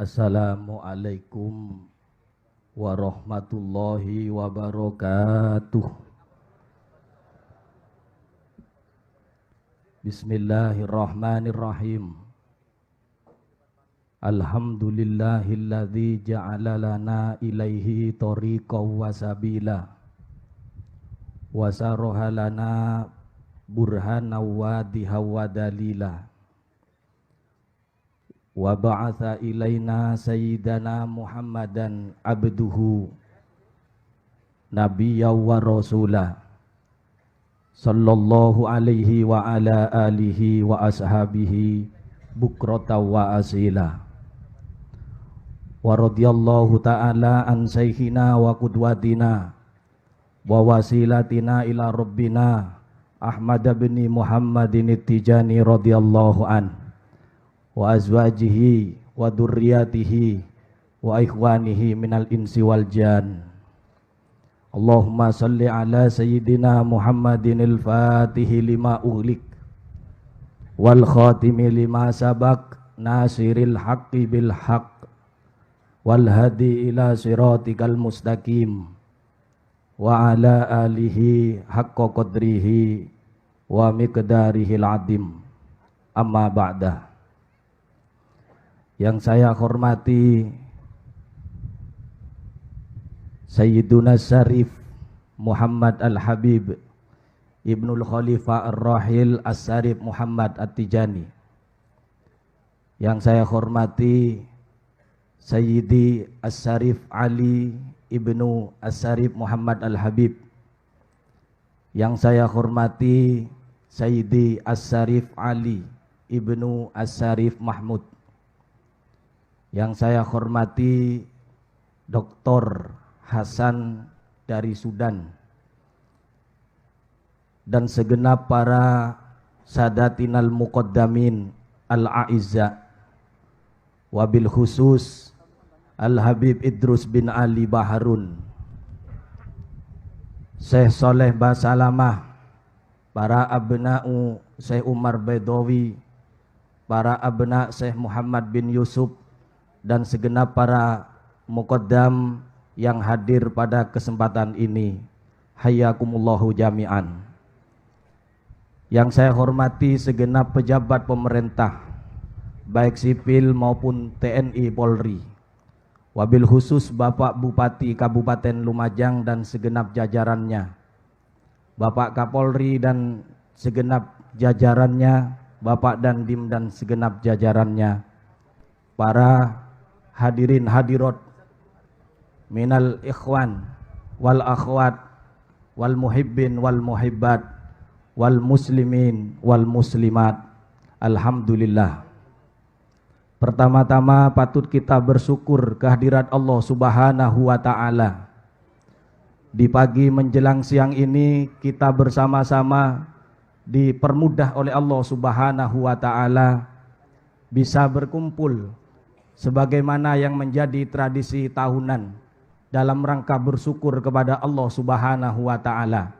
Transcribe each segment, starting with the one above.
Assalamualaikum warahmatullahi wabarakatuh. Bismillahirrahmanirrahim. Alhamdulillahilladzi ja'ala lana ilaihi tariqaw wa sabila wa saraha lana burhana wa dihawa dalila wa ba'atha ilaina sayyidana Muhammadan abduhu nabiyya wa rasula sallallahu alaihi wa ala alihi wa ashabihi bukrata wa asila wa radiyallahu ta'ala an saykhina wa qudwatina wa wasilatina ila rabbina Ahmad bin Muhammadin Tijani radhiyallahu an wa azwajihi wa dzurriyyatihi wa ikhwanihi minal insi wal jan. Allahumma salli ala sayyidina Muhammadinil fatihi lima ughliq wal khatimi lima sabaq nasiril haqqi bil haqq wal hadi ila siratikal mustaqim wa ala alihi haqqa qadrihi wa miqdarihil adim. Amma ba'da. Yang saya hormati Sayyiduna Syarif Muhammad Al-Habib Ibnul Khalifah Ar-Rahil As-Syarif Muhammad At-Tijani. Yang saya hormati Sayyidi As-Syarif Ali Ibnu As-Syarif Muhammad Al-Habib. Yang saya hormati Sayyidi As-Syarif Ali Ibnu As-Syarif Mahmud. Yang saya hormati Dr. Hasan dari Sudan dan segenap para sadatinal muqaddamin al-a'izza, wabil khusus Al-Habib Idrus bin Ali Baharun, Syekh Soleh Basalamah, para abna'u Syekh Umar Baidawi, para abna' Syekh Muhammad bin Yusuf, dan segenap para muqaddam yang hadir pada kesempatan ini. Hayyakumullahu jami'an. Yang saya hormati segenap pejabat pemerintah, baik sipil maupun TNI Polri, wabil khusus Bapak Bupati Kabupaten Lumajang dan segenap jajarannya, Bapak Kapolri dan segenap jajarannya, Bapak Dandim dan segenap jajarannya, para hadirin hadirat minal ikhwan wal akhwat wal muhibbin wal muhibbat wal muslimin wal muslimat. Alhamdulillah. Pertama-tama patut kita bersyukur kehadirat Allah Subhanahu wa ta'ala. Di pagi menjelang siang ini kita bersama-sama dipermudah oleh Allah Subhanahu wa ta'ala bisa berkumpul sebagaimana yang menjadi tradisi tahunan dalam rangka bersyukur kepada Allah Subhanahu wa ta'ala,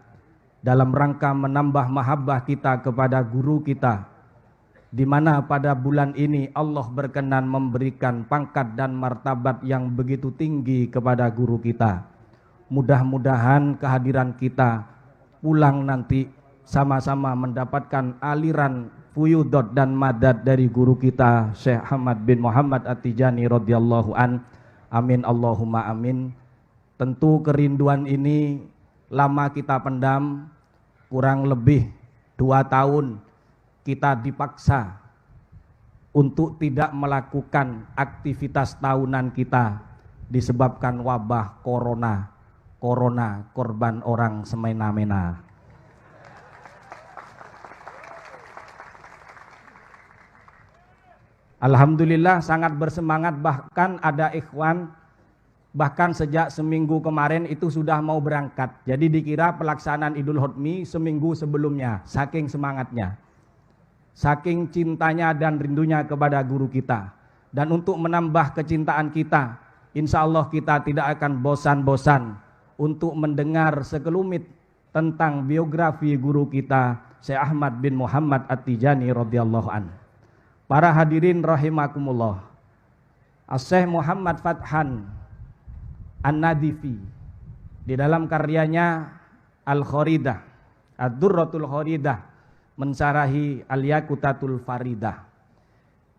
dalam rangka menambah mahabbah kita kepada guru kita, di mana pada bulan ini Allah berkenan memberikan pangkat dan martabat yang begitu tinggi kepada guru kita. Mudah-mudahan kehadiran kita pulang nanti sama-sama mendapatkan aliran fuyudot dan madad dari guru kita Syekh Ahmad bin Muhammad At-Tijani radhiyallahu an. Amin Allahumma amin. Tentu kerinduan ini lama kita pendam, kurang lebih 2 tahun kita dipaksa untuk tidak melakukan aktivitas tahunan kita disebabkan wabah corona korban orang semena-mena. Alhamdulillah sangat bersemangat, bahkan ada ikhwan bahkan sejak seminggu kemarin itu sudah mau berangkat. Jadi dikira pelaksanaan Idul Hodmi seminggu sebelumnya, saking semangatnya, saking cintanya dan rindunya kepada guru kita. Dan untuk menambah kecintaan kita, insya Allah kita tidak akan bosan-bosan untuk mendengar sekelumit tentang biografi guru kita Syekh Ahmad bin Muhammad At-Tijani radhiyallahu anhu. Para hadirin rahimakumullah, Syekh Muhammad Fathan An-Nadifi di dalam karyanya Al-Kharidah, Ad-Durratul Kharidah, mensarahi Al-Yaqutatul Faridah.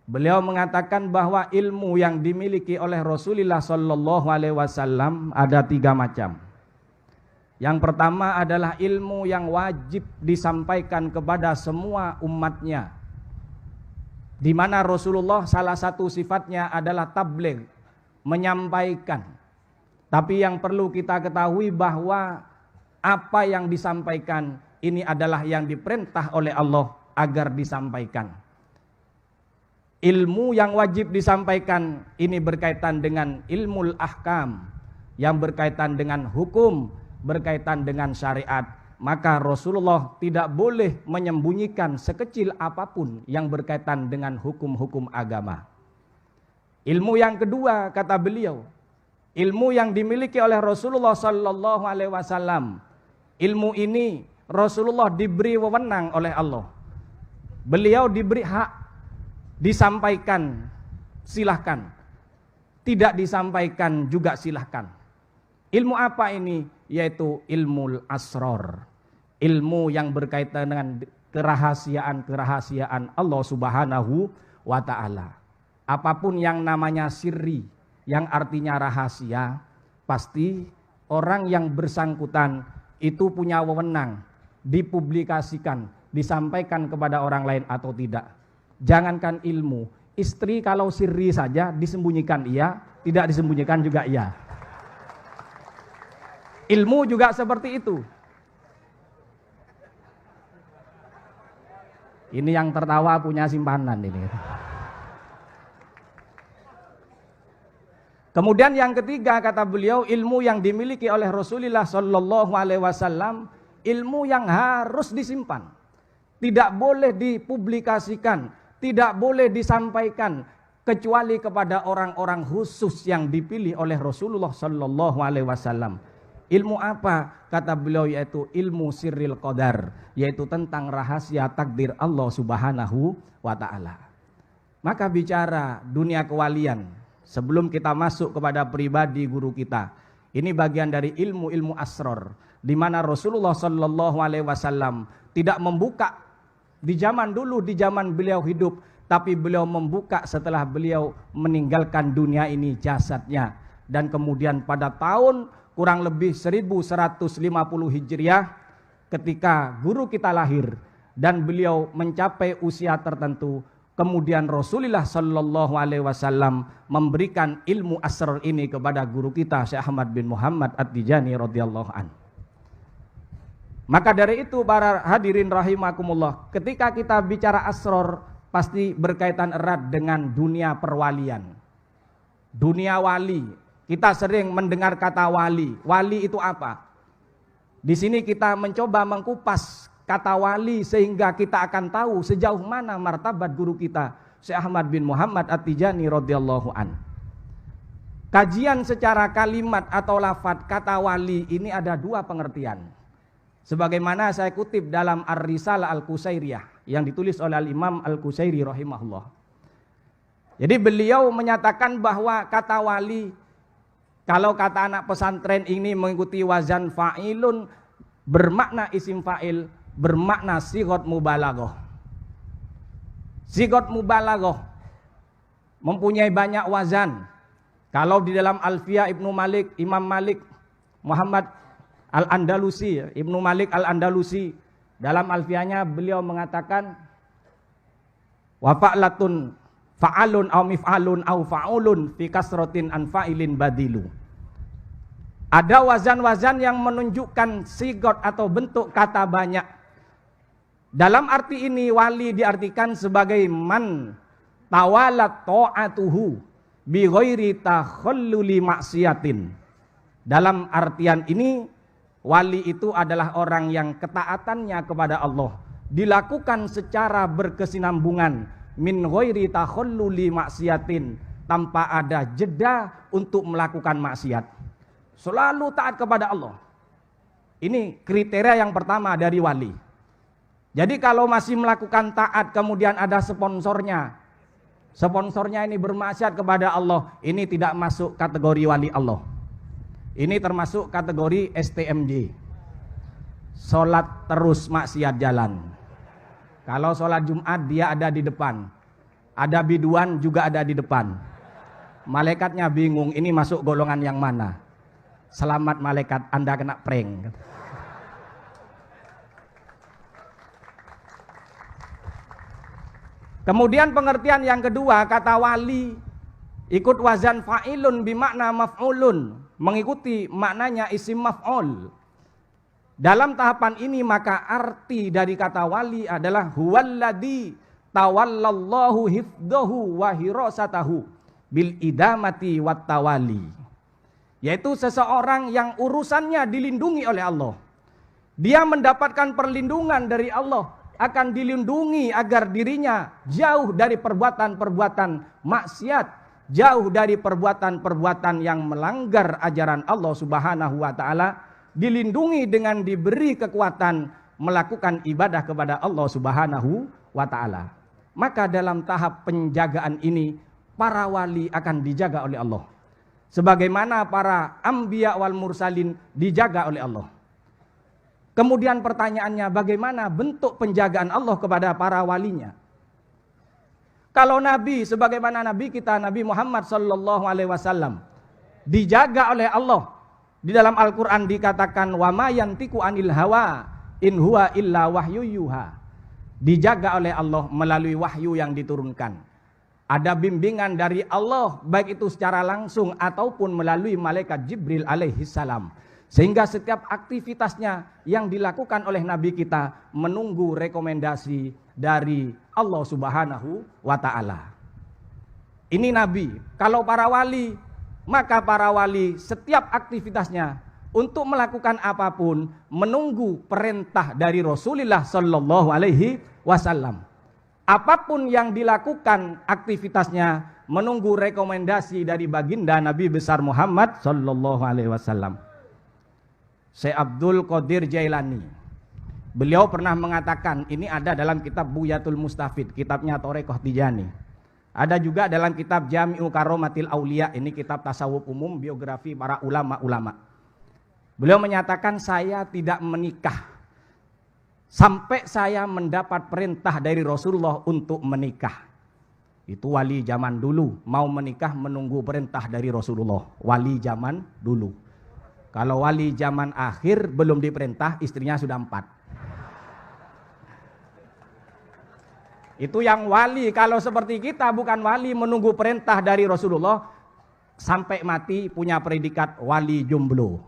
Beliau mengatakan bahwa ilmu yang dimiliki oleh Rasulullah Sallallahu Alaihi Wasallam ada 3 macam. Yang pertama adalah ilmu yang wajib disampaikan kepada semua umatnya, di mana Rasulullah salah satu sifatnya adalah tabligh, menyampaikan. Tapi yang perlu kita ketahui bahwa apa yang disampaikan ini adalah yang diperintah oleh Allah agar disampaikan. Ilmu yang wajib disampaikan ini berkaitan dengan ilmul ahkam, yang berkaitan dengan hukum, berkaitan dengan syariat. Maka Rasulullah tidak boleh menyembunyikan sekecil apapun yang berkaitan dengan hukum-hukum agama. Ilmu yang kedua, kata beliau, ilmu yang dimiliki oleh Rasulullah Sallallahu Alaihi Wasallam. Ilmu ini Rasulullah diberi wewenang oleh Allah. Beliau diberi hak, disampaikan silahkan, tidak disampaikan juga silahkan. Ilmu apa ini? Yaitu ilmu asrar, ilmu yang berkaitan dengan kerahasiaan Allah Subhanahu wa Ta'ala. Apapun yang namanya sirri, yang artinya rahasia, pasti orang yang bersangkutan itu punya wewenang dipublikasikan, disampaikan kepada orang lain atau tidak. Jangankan ilmu, istri kalau sirri saja disembunyikan iya, tidak disembunyikan juga iya. Ilmu juga seperti itu. Ini yang tertawa punya simpanan ini. Kemudian yang ketiga, kata beliau, ilmu yang dimiliki oleh Rasulullah Sallallahu Alaihi Wasallam, ilmu yang harus disimpan, tidak boleh dipublikasikan, tidak boleh disampaikan kecuali kepada orang-orang khusus yang dipilih oleh Rasulullah Sallallahu Alaihi Wasallam. Ilmu apa? Kata beliau, yaitu ilmu sirril qadar, yaitu tentang rahasia takdir Allah Subhanahu wa Ta'ala. Maka bicara dunia kewalian, sebelum kita masuk kepada pribadi guru kita, ini bagian dari ilmu-ilmu asrar, di mana Rasulullah Sallallahu Alaihi Wasallam tidak membuka di zaman dulu, di zaman beliau hidup, tapi beliau membuka setelah beliau meninggalkan dunia ini jasadnya. Dan kemudian pada tahun kurang lebih 1150 Hijriah, ketika guru kita lahir dan beliau mencapai usia tertentu, kemudian Rasulullah Sallallahu Alaihi Wasallam memberikan ilmu asrar ini kepada guru kita Syekh Ahmad bin Muhammad At-Tijani radhiyallahu an. Maka dari itu para hadirin rahimakumullah, ketika kita bicara asrar pasti berkaitan erat dengan dunia perwalian, dunia wali. Kita sering mendengar kata wali. Wali itu apa? Di sini kita mencoba mengkupas kata wali sehingga kita akan tahu sejauh mana martabat guru kita Syekh Ahmad bin Muhammad At-Tijani radhiyallahu an. Kajian secara kalimat atau lafadz kata wali ini ada 2 pengertian. Sebagaimana saya kutip dalam Ar-Risalah Al-Qusairiyah yang ditulis oleh Al-Imam Al-Qusairi rahimahullah. Jadi beliau menyatakan bahwa kata wali, kalau kata anak pesantren ini mengikuti wazan fa'ilun, bermakna isim fa'il, bermakna sigot mubalaghah. Sigot mubalaghah mempunyai banyak wazan. Kalau di dalam Alfiyah Ibnu Malik, Imam Malik Muhammad Al-Andalusi, Ibnu Malik Al-Andalusi, dalam alfiyahnya beliau mengatakan wa fa'latun fa'alun aw mif'alun aw fa'ulun fi kasratin an fa'ilin badilu. Ada wazan-wazan yang menunjukkan sigot atau bentuk kata banyak. Dalam arti ini wali diartikan sebagai man tawalat ta'atuhu bi ghairi takhalluli maksiatin. Dalam artian ini, wali itu adalah orang yang ketaatannya kepada Allah dilakukan secara berkesinambungan, min ghairi takhalluli maksiatin, tanpa ada jeda untuk melakukan maksiat. Selalu taat kepada Allah. Ini kriteria yang pertama dari wali. Jadi kalau masih melakukan taat kemudian ada sponsornya, sponsornya ini bermaksiat kepada Allah, ini tidak masuk kategori wali Allah. Ini termasuk kategori STMJ, sholat terus maksiat jalan. Kalau sholat Jumat dia ada di depan, ada biduan juga ada di depan. Malaikatnya bingung, ini masuk golongan yang mana? Selamat malaikat, Anda kena prank. Kemudian pengertian yang kedua, kata wali ikut wazan fa'ilun bimakna maf'ulun, mengikuti maknanya isim maf'ul. Dalam tahapan ini maka arti dari kata wali adalah huwallazi tawallallahu hifdahu wa hirasatahu bil idamati wat tawali. Yaitu seseorang yang urusannya dilindungi oleh Allah. Dia mendapatkan perlindungan dari Allah, akan dilindungi agar dirinya jauh dari perbuatan-perbuatan maksiat, jauh dari perbuatan-perbuatan yang melanggar ajaran Allah Subhanahu wa taala, dilindungi dengan diberi kekuatan melakukan ibadah kepada Allah Subhanahu wa taala. Maka dalam tahap penjagaan ini para wali akan dijaga oleh Allah, sebagaimana para anbiya wal mursalin dijaga oleh Allah. Kemudian pertanyaannya, bagaimana bentuk penjagaan Allah kepada para walinya? Kalau Nabi, sebagaimana Nabi kita Nabi Muhammad sallallahu alaihi wasallam dijaga oleh Allah, di dalam Al-Quran dikatakan wa ma yantiku anil hawa in huwa illa wahyu yuha. Dijaga oleh Allah melalui wahyu yang diturunkan. Ada bimbingan dari Allah, baik itu secara langsung ataupun melalui malaikat Jibril alaihi salam. Sehingga setiap aktivitasnya yang dilakukan oleh Nabi kita menunggu rekomendasi dari Allah Subhanahu wa ta'ala. Ini Nabi. Kalau para wali, maka para wali setiap aktivitasnya untuk melakukan apapun menunggu perintah dari Rasulullah Sallallahu Alaihi Wasallam. Apapun yang dilakukan aktivitasnya menunggu rekomendasi dari baginda Nabi besar Muhammad Sallallahu Alaihi Wasallam. Syekh Abdul Qadir Jailani, beliau pernah mengatakan, ini ada dalam kitab Buyatul Mustafid, kitabnya Thariqah Tijani. Ada juga dalam kitab Jami'u Karomatil Aulia, ini kitab tasawuf umum, biografi para ulama-ulama. Beliau menyatakan, saya tidak menikah sampai saya mendapat perintah dari Rasulullah untuk menikah. Itu wali zaman dulu, mau menikah menunggu perintah dari Rasulullah. Wali zaman dulu. Kalau wali zaman akhir belum diperintah, istrinya sudah 4. Itu yang wali. Kalau seperti kita bukan wali menunggu perintah dari Rasulullah, sampai mati punya predikat wali jomblo.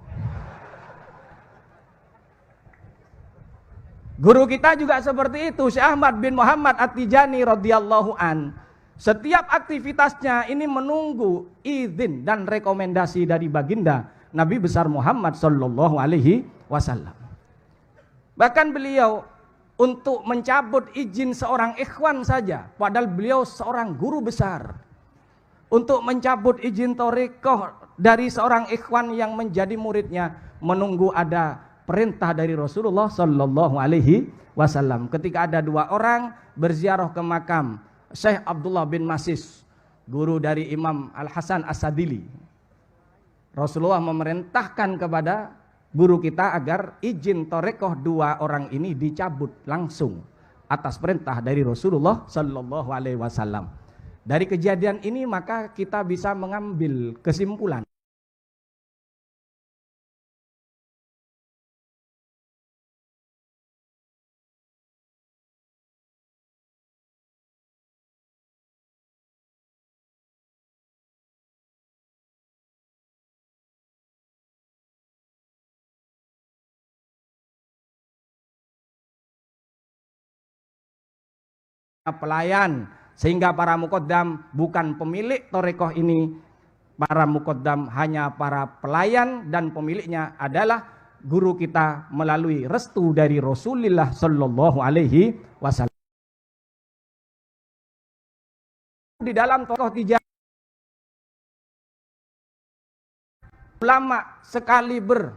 Guru kita juga seperti itu, Syekh Ahmad bin Muhammad At-Tijani radhiyallahu an. Setiap aktivitasnya ini menunggu izin dan rekomendasi dari baginda Nabi besar Muhammad sallallahu alaihi wasallam. Bahkan beliau untuk mencabut izin seorang ikhwan saja, padahal beliau seorang guru besar. Untuk mencabut izin thariqah dari seorang ikhwan yang menjadi muridnya, menunggu ada perintah dari Rasulullah sallallahu alaihi wasallam. Ketika ada 2 orang berziarah ke makam Syekh Abdullah bin Masis, guru dari Imam Al-Hasan As-Sadili, Rasulullah memerintahkan kepada guru kita agar izin thariqah 2 orang ini dicabut langsung atas perintah dari Rasulullah sallallahu alaihi wasallam. Dari kejadian ini maka kita bisa mengambil kesimpulan pelayan, sehingga para muqaddam bukan pemilik thariqah ini. Para muqaddam hanya para pelayan dan pemiliknya adalah guru kita melalui restu dari Rasulullah sallallahu alaihi wasallam. Di dalam thariqah Tijaniyah, ulama sekaliber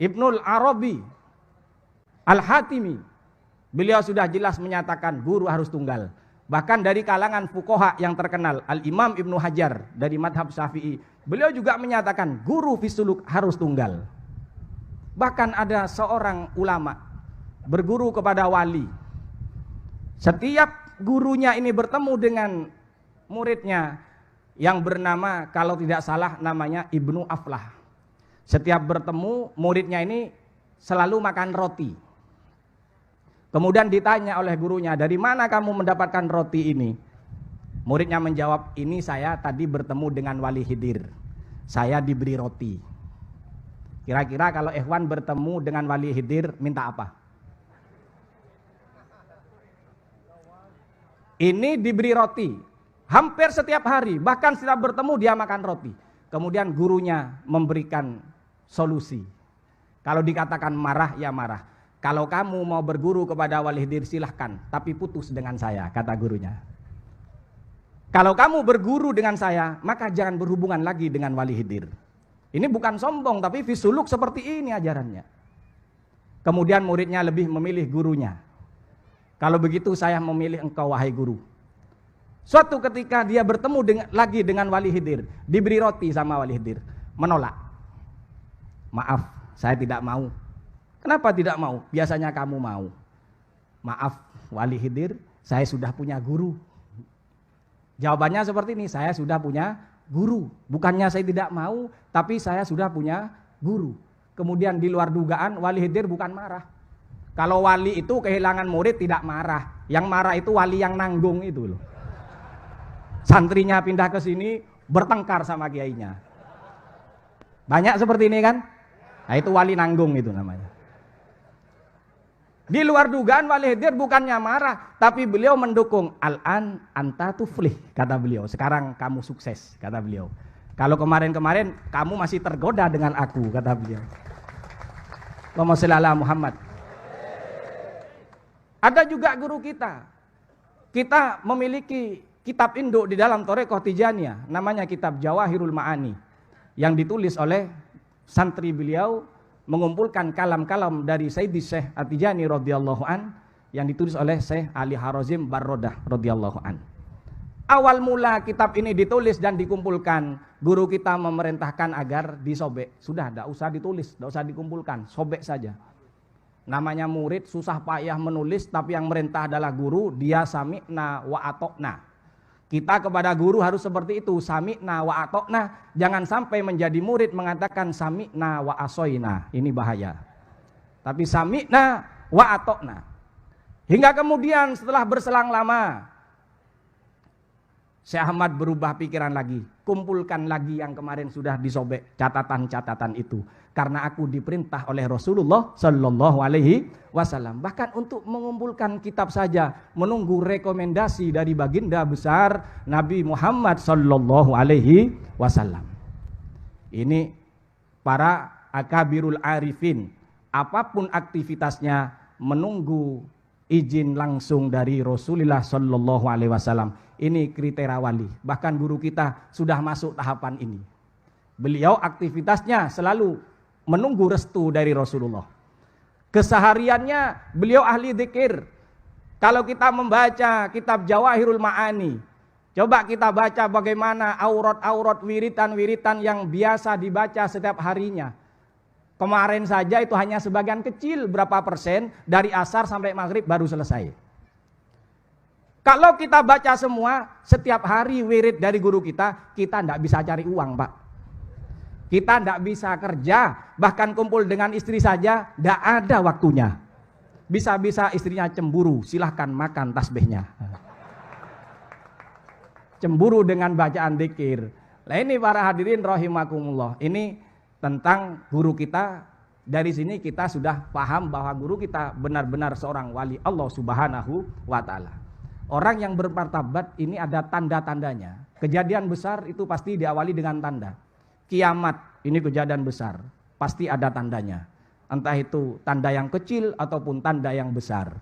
Ibnul Arabi Al-Hatimi, beliau sudah jelas menyatakan guru harus tunggal. Bahkan dari kalangan fuqaha yang terkenal, Al-Imam Ibnu Hajar dari madhab Syafi'i, beliau juga menyatakan guru fisuluk harus tunggal. Bahkan ada seorang ulama berguru kepada wali. Setiap gurunya ini bertemu dengan muridnya yang bernama, kalau tidak salah namanya Ibnu Aflah. Setiap bertemu muridnya ini selalu makan roti. Kemudian ditanya oleh gurunya, dari mana kamu mendapatkan roti ini? Muridnya menjawab, ini saya tadi bertemu dengan Wali Khidir, saya diberi roti. Kira-kira kalau ikhwan bertemu dengan Wali Khidir minta apa? Ini diberi roti hampir setiap hari, bahkan setiap bertemu dia makan roti. Kemudian gurunya memberikan solusi. Kalau dikatakan marah, ya marah. Kalau kamu mau berguru kepada Wali Khidir silahkan, tapi putus dengan saya, kata gurunya. Kalau kamu berguru dengan saya, maka jangan berhubungan lagi dengan Wali Khidir. Ini bukan sombong, tapi fisuluk seperti ini ajarannya. Kemudian muridnya lebih memilih gurunya. Kalau begitu saya memilih engkau wahai guru. Suatu ketika dia bertemu lagi dengan Wali Khidir, diberi roti sama Wali Khidir, menolak. Maaf, saya tidak mau. Kenapa tidak mau? Biasanya kamu mau. Maaf Wali Khidir, saya sudah punya guru. Jawabannya seperti ini, saya sudah punya guru. Bukannya saya tidak mau, tapi saya sudah punya guru. Kemudian di luar dugaan Wali Khidir bukan marah. Kalau wali itu kehilangan murid tidak marah. Yang marah itu wali yang nanggung itu loh. Santrinya pindah ke sini bertengkar sama kiainya. Banyak seperti ini kan? Nah itu wali nanggung itu namanya. Di luar dugaan Wali Khidir bukannya marah, tapi beliau mendukung. Al-an anta tuflih, kata beliau. Sekarang kamu sukses, kata beliau. Kalau kemarin-kemarin kamu masih tergoda dengan aku, kata beliau. Allahumma shalli ala Muhammad. Ada juga guru kita. Kita memiliki kitab induk di dalam Thariqah Tijaniyah, namanya kitab Jawahirul Ma'ani, yang ditulis oleh santri beliau, mengumpulkan kalam-kalam dari Sayyidi Syekh At-Tijani radhiyallahu an, yang ditulis oleh Syekh Ali Harazim Barrodah radhiyallahu an. Awal mula kitab ini ditulis dan dikumpulkan, guru kita memerintahkan agar disobek. Sudah, tidak usah ditulis, tidak usah dikumpulkan, sobek saja. Namanya murid susah payah menulis, tapi yang merintah adalah guru, dia sami'na wa atokna. Kita kepada guru harus seperti itu, sami'na wa atokna. Jangan sampai menjadi murid mengatakan sami'na wa asoina. Ini bahaya. Tapi sami'na wa atokna. Hingga kemudian setelah berselang lama, Syekh Ahmad berubah pikiran lagi. Kumpulkan lagi yang kemarin sudah disobek, catatan-catatan itu. Karena aku diperintah oleh Rasulullah Sallallahu Alaihi Wasallam. Bahkan untuk mengumpulkan kitab saja, menunggu rekomendasi dari baginda besar Nabi Muhammad Sallallahu Alaihi Wasallam. Ini para akabirul arifin, apapun aktivitasnya menunggu izin langsung dari Rasulullah Sallallahu Alaihi Wasallam. Ini kriteria wali. Bahkan guru kita sudah masuk tahapan ini. Beliau aktivitasnya selalu menunggu restu dari Rasulullah. Kesehariannya beliau ahli dzikir. Kalau kita membaca kitab Jawahirul Ma'ani, coba kita baca bagaimana aurat-aurat wiritan-wiritan yang biasa dibaca setiap harinya. Kemarin saja itu hanya sebagian kecil, berapa persen, dari asar sampai maghrib baru selesai. Kalau kita baca semua setiap hari wirid dari guru kita tidak bisa cari uang, Pak. Kita tidak bisa kerja, bahkan kumpul dengan istri saja tidak ada waktunya. Bisa-bisa istrinya cemburu, silahkan makan tasbihnya. Cemburu dengan bacaan dzikir. Nah ini para hadirin rahimakumullah, ini tentang guru kita. Dari sini kita sudah paham bahwa guru kita benar-benar seorang wali Allah Subhanahu wa ta'ala. Orang yang bermartabat ini ada tanda-tandanya. Kejadian besar itu pasti diawali dengan tanda. Kiamat ini kejadian besar, pasti ada tandanya. Entah itu tanda yang kecil ataupun tanda yang besar.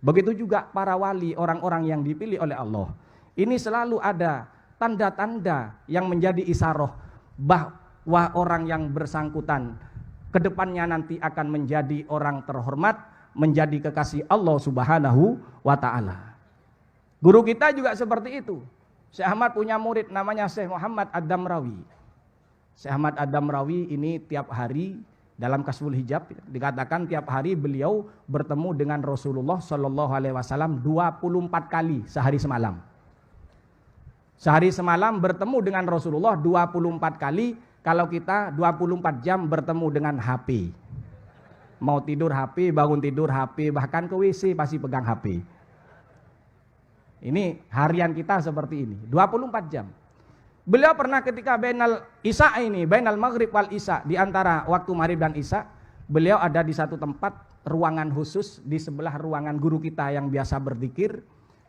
Begitu juga para wali, orang-orang yang dipilih oleh Allah. Ini selalu ada tanda-tanda yang menjadi isaroh bahwa orang yang bersangkutan kedepannya nanti akan menjadi orang terhormat, menjadi kekasih Allah Subhanahu wa ta'ala. Guru kita juga seperti itu. Syekh Ahmad punya murid namanya Syekh Muhammad Ad-Damrawi. Syekh Ahmad Ad-Damrawi ini tiap hari dalam Kasful Hijab dikatakan tiap hari beliau bertemu dengan Rasulullah Shallallahu Alaihi Wasallam 24 kali sehari semalam. Sehari semalam bertemu dengan Rasulullah 24 kali. Kalau kita 24 jam bertemu dengan HP. Mau tidur HP, bangun tidur HP, bahkan ke WC pasti pegang HP. Ini harian kita seperti ini, 24 jam. Beliau pernah ketika bainal isya ini, bainal maghrib wal isya, di antara waktu maghrib dan isya, beliau ada di satu tempat ruangan khusus di sebelah ruangan guru kita yang biasa berzikir,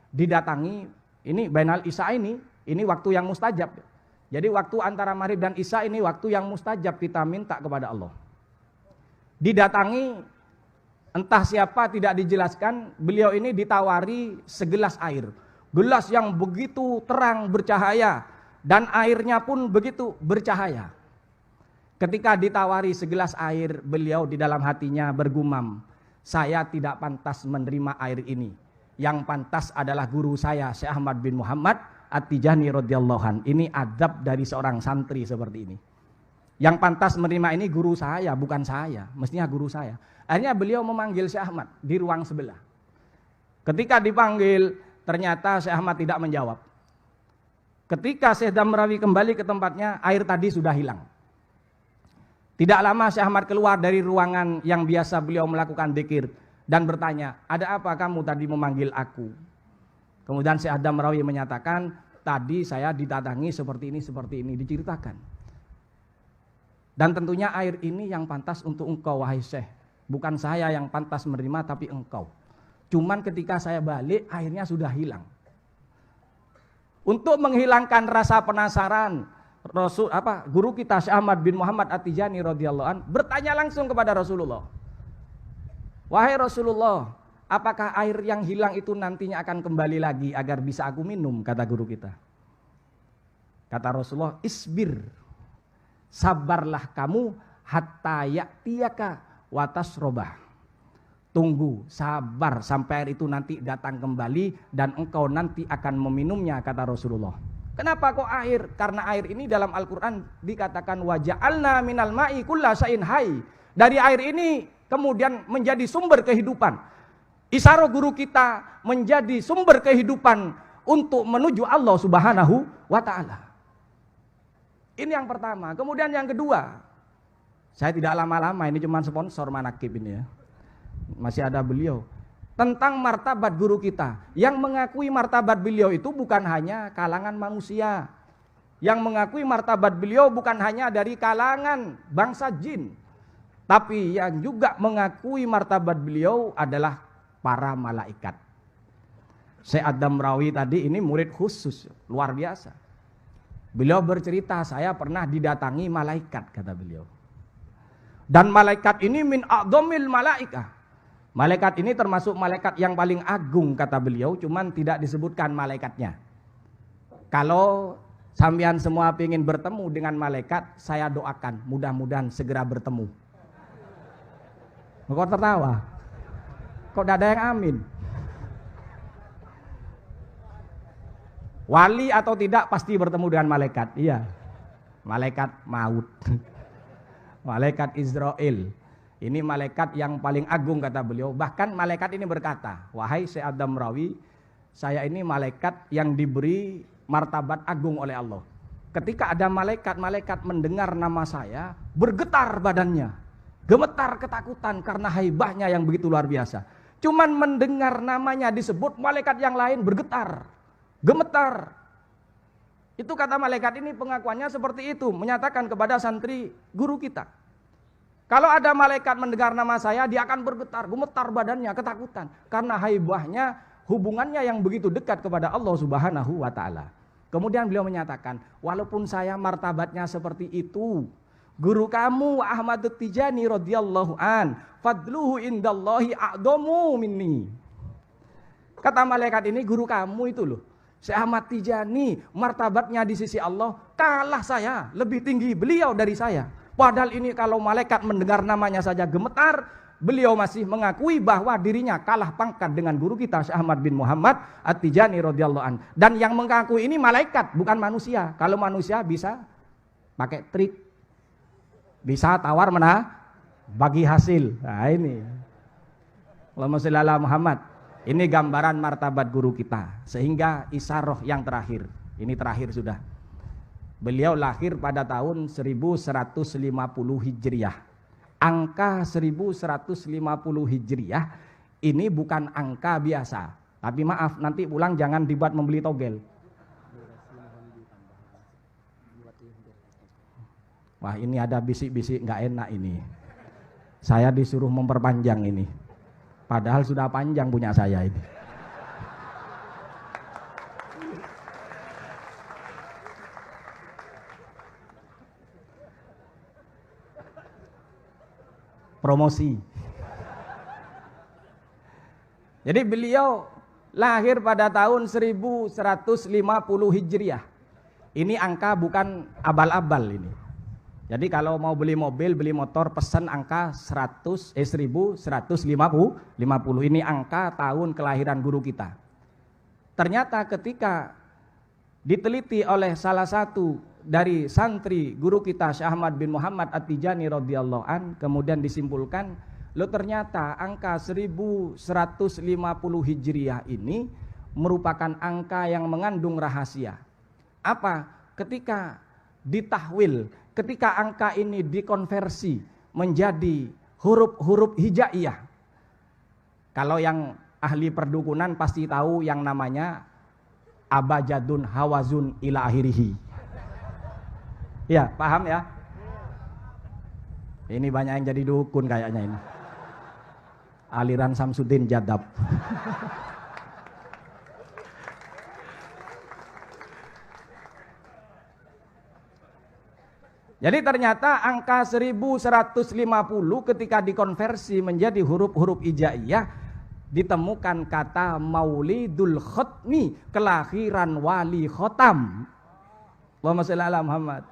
didatangi. Ini bainal isya ini waktu yang mustajab. Jadi waktu antara maghrib dan isya ini waktu yang mustajab kita minta kepada Allah. Didatangi entah siapa tidak dijelaskan, beliau ini ditawari segelas air. Gelas yang begitu terang bercahaya dan airnya pun begitu bercahaya. Ketika ditawari segelas air, beliau di dalam hatinya bergumam, saya tidak pantas menerima air ini. Yang pantas adalah guru saya Syekh Ahmad bin Muhammad At-Tijani radhiyallahu an. Ini adab dari seorang santri seperti ini. Yang pantas menerima ini guru saya, bukan saya. Mestinya guru saya. Akhirnya beliau memanggil Syekh Ahmad di ruang sebelah. Ketika dipanggil, ternyata Syekh Ahmad tidak menjawab. Ketika Syekh Damrawi kembali ke tempatnya, air tadi sudah hilang. Tidak lama Syekh Ahmad keluar dari ruangan yang biasa beliau melakukan dzikir dan bertanya, ada apa kamu tadi memanggil aku? Kemudian Syekh Damrawi menyatakan, tadi saya didatangi seperti ini, diceritakan. Dan tentunya air ini yang pantas untuk engkau wahai Syekh. Bukan saya yang pantas menerima tapi engkau. Cuman ketika saya balik airnya sudah hilang. Untuk menghilangkan rasa penasaran, guru kita Syekh Ahmad bin Muhammad At-Tijani radhiyallahu an bertanya langsung kepada Rasulullah. Wahai Rasulullah, apakah air yang hilang itu nantinya akan kembali lagi agar bisa aku minum, kata guru kita. Kata Rasulullah, isbir, sabarlah kamu hatta ya'tiyaka watasrobah. Tunggu, sabar sampai air itu nanti datang kembali dan engkau nanti akan meminumnya, kata Rasulullah. Kenapa kok air? Karena air ini dalam Al-Quran dikatakan waja'alna minal ma'i kulla syai'in hayy. Dari air ini kemudian menjadi sumber kehidupan. Isyarah guru kita menjadi sumber kehidupan untuk menuju Allah Subhanahu wa ta'ala. Ini yang pertama. Kemudian yang kedua, saya tidak lama-lama, ini cuma sponsor Manakib ini ya. Masih ada beliau. Tentang martabat guru kita. Yang mengakui martabat beliau itu bukan hanya kalangan manusia. Yang mengakui martabat beliau bukan hanya dari kalangan bangsa jin. Tapi yang juga mengakui martabat beliau adalah para malaikat. Syekh Ad-Damrawi tadi ini murid khusus, luar biasa. Beliau bercerita, saya pernah didatangi malaikat, kata beliau. Dan malaikat ini min a'dhamil malaikah. Malaikat ini termasuk malaikat yang paling agung, kata beliau, cuman tidak disebutkan malaikatnya. Kalau sampean semua ingin bertemu dengan malaikat, saya doakan mudah-mudahan segera bertemu. Kok tertawa? Kok tidak ada yang amin? Wali atau tidak pasti bertemu dengan malaikat. Iya. Malaikat maut. Malaikat Israel. Ini malaikat yang paling agung, kata beliau. Bahkan malaikat ini berkata, wahai Syekh Ad-Damrawi, saya ini malaikat yang diberi martabat agung oleh Allah. Ketika ada malaikat mendengar nama saya, bergetar badannya, gemetar ketakutan karena haibahnya yang begitu luar biasa. Cuman mendengar namanya disebut, malaikat yang lain bergetar, gemetar. Itu kata malaikat ini, pengakuannya seperti itu, menyatakan kepada santri guru kita. Kalau ada malaikat mendengar nama saya, dia akan bergetar, gemetar badannya, ketakutan. Karena haibahnya, hubungannya yang begitu dekat kepada Allah Subhanahu wa ta'ala. Kemudian beliau menyatakan, walaupun saya martabatnya seperti itu, guru kamu Ahmad At-Tijani radhiyallahu an, fadluhu indallahi a'dhamu minni. Kata malaikat ini, guru kamu itu loh, Syekh Ahmad Tijani, martabatnya di sisi Allah kalah saya, lebih tinggi beliau dari saya. Padahal ini kalau malaikat mendengar namanya saja gemetar, beliau masih mengakui bahwa dirinya kalah pangkat dengan guru kita Syekh Ahmad bin Muhammad At-Tijani radhiyallahu an. Dan yang mengakui ini malaikat, bukan manusia. Kalau manusia bisa pakai trik, bisa tawar bagi hasil. Nah ini, Allahumma sholli ala Muhammad. Ini gambaran martabat guru kita. Sehingga isyarah yang terakhir, ini terakhir sudah. Beliau lahir pada tahun 1150 Hijriah. Angka 1150 Hijriah ini bukan angka biasa. Tapi maaf, nanti pulang jangan dibuat membeli togel. Wah, ini ada bisik-bisik nggak enak ini. Saya disuruh memperpanjang ini. Padahal sudah panjang punya saya ini. Promosi. Jadi beliau lahir pada tahun 1150 Hijriah. Ini angka bukan abal-abal ini. Jadi kalau mau beli mobil, beli motor, pesan angka 1150. Ini angka tahun kelahiran guru kita. Ternyata ketika diteliti oleh salah satu dari santri guru kita Syekh Ahmad bin Muhammad At-Tijani radhiyallahu an, kemudian disimpulkan, lo ternyata angka 1150 Hijriah ini merupakan angka yang mengandung rahasia. Apa? Ketika ditahwil, ketika angka ini dikonversi menjadi huruf-huruf hijaiyah. Kalau yang ahli perdukunan pasti tahu yang namanya abajadun hawazun ila akhirihi. Ya, paham ya? Ini banyak yang jadi dukun kayaknya ini. Aliran Samsudin Jadab. Jadi ternyata angka 1150 ketika dikonversi menjadi huruf-huruf hijaiyah, ditemukan kata Maulidul Khatmi, kelahiran wali khotam. Allahumma sholli ala Muhammad.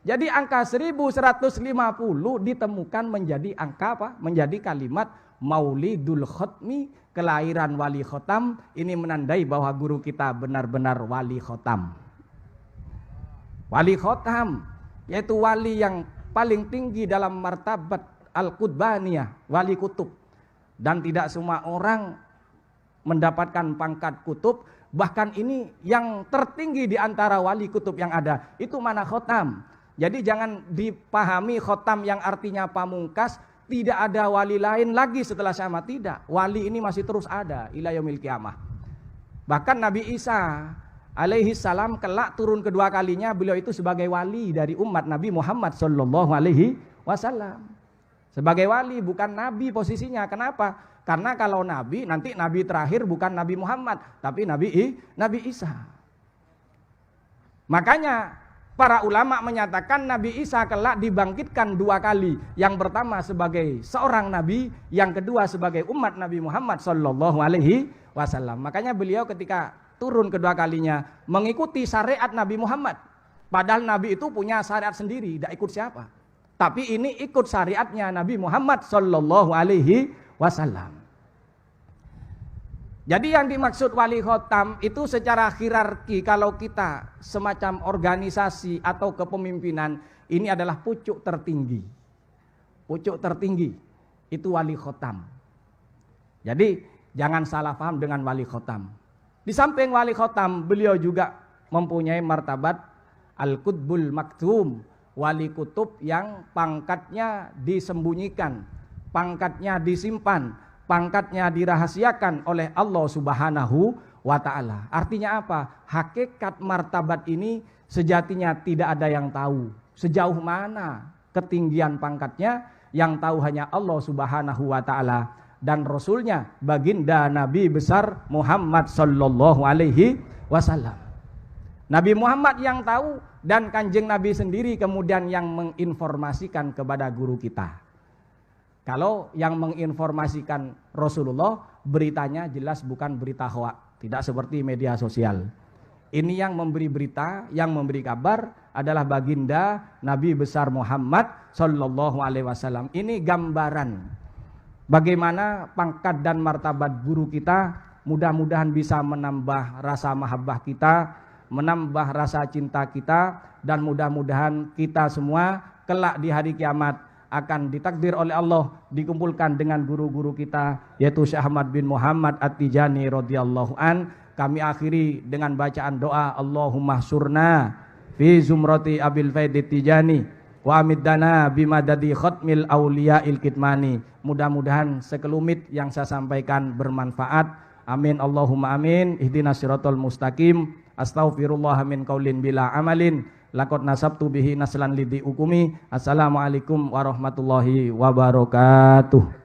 Jadi angka 1150 ditemukan menjadi angka apa? Menjadi kalimat Maulidul Khatmi, kelahiran wali khotam. Ini menandai bahwa guru kita benar-benar wali khotam. Wali khotam, yaitu wali yang paling tinggi dalam martabat Al-Qutbaniyah, wali kutub. Dan tidak semua orang mendapatkan pangkat kutub. Bahkan ini yang tertinggi di antara wali kutub yang ada, itu mana khotam. Jadi jangan dipahami khotam yang artinya pamungkas, tidak ada wali lain lagi setelah Syama. Tidak, wali ini masih terus ada ila yaumil qiyamah. Bahkan Nabi Isa alaihi salam kelak turun kedua kalinya, beliau itu sebagai wali dari umat Nabi Muhammad sallallahu alaihi wasallam. Sebagai wali, bukan nabi posisinya. Kenapa? Karena kalau nabi, nanti nabi terakhir bukan Nabi Muhammad, tapi Nabi Isa. Makanya para ulama menyatakan Nabi Isa kelak dibangkitkan dua kali. Yang pertama sebagai seorang nabi, yang kedua sebagai umat Nabi Muhammad sallallahu alaihi wasallam. Makanya beliau ketika turun kedua kalinya mengikuti syariat Nabi Muhammad. Padahal Nabi itu punya syariat sendiri, tidak ikut siapa. Tapi ini ikut syariatnya Nabi Muhammad sallallahu alaihi wasallam. Jadi yang dimaksud wali khotam itu secara hierarki, kalau kita semacam organisasi atau kepemimpinan, ini adalah pucuk tertinggi. Pucuk tertinggi itu wali khotam. Jadi jangan salah paham dengan wali khotam. Di samping wali khotam, beliau juga mempunyai martabat Al-Qutbul Maktum, wali kutub yang pangkatnya disembunyikan, pangkatnya disimpan, pangkatnya dirahasiakan oleh Allah Subhanahu wa ta'ala. Artinya apa? Hakikat martabat ini sejatinya tidak ada yang tahu. Sejauh mana ketinggian pangkatnya, yang tahu hanya Allah Subhanahu wa ta'ala dan Rasulnya baginda Nabi besar Muhammad sallallahu alaihi wasallam. Nabi Muhammad yang tahu, dan kanjeng Nabi sendiri kemudian yang menginformasikan kepada guru kita. Kalau yang menginformasikan Rasulullah, beritanya jelas bukan berita hoak, tidak seperti media sosial. Ini yang memberi berita, yang memberi kabar adalah baginda Nabi besar Muhammad sallallahu alaihi wasallam. Ini gambaran bagaimana pangkat dan martabat guru kita, mudah-mudahan bisa menambah rasa mahabbah kita, menambah rasa cinta kita, dan mudah-mudahan kita semua kelak di hari kiamat akan ditakdir oleh Allah dikumpulkan dengan guru-guru kita, yaitu Syekh Ahmad bin Muhammad At-Tijani radhiyallahu an. Kami akhiri dengan bacaan doa, Allahumma surna fi zumrati Abil Faidit Tijani wa amiddana bimadadi khatmil awliya'il kitmani. Mudah-mudahan sekelumit yang saya sampaikan bermanfaat. Amin Allahumma amin. Ihdinas siratal mustaqim. Astaghfirullah min qaulin bila amalin. Laqad nasabtu bihi naslan lidi ukumi. Assalamualaikum warahmatullahi wabarakatuh.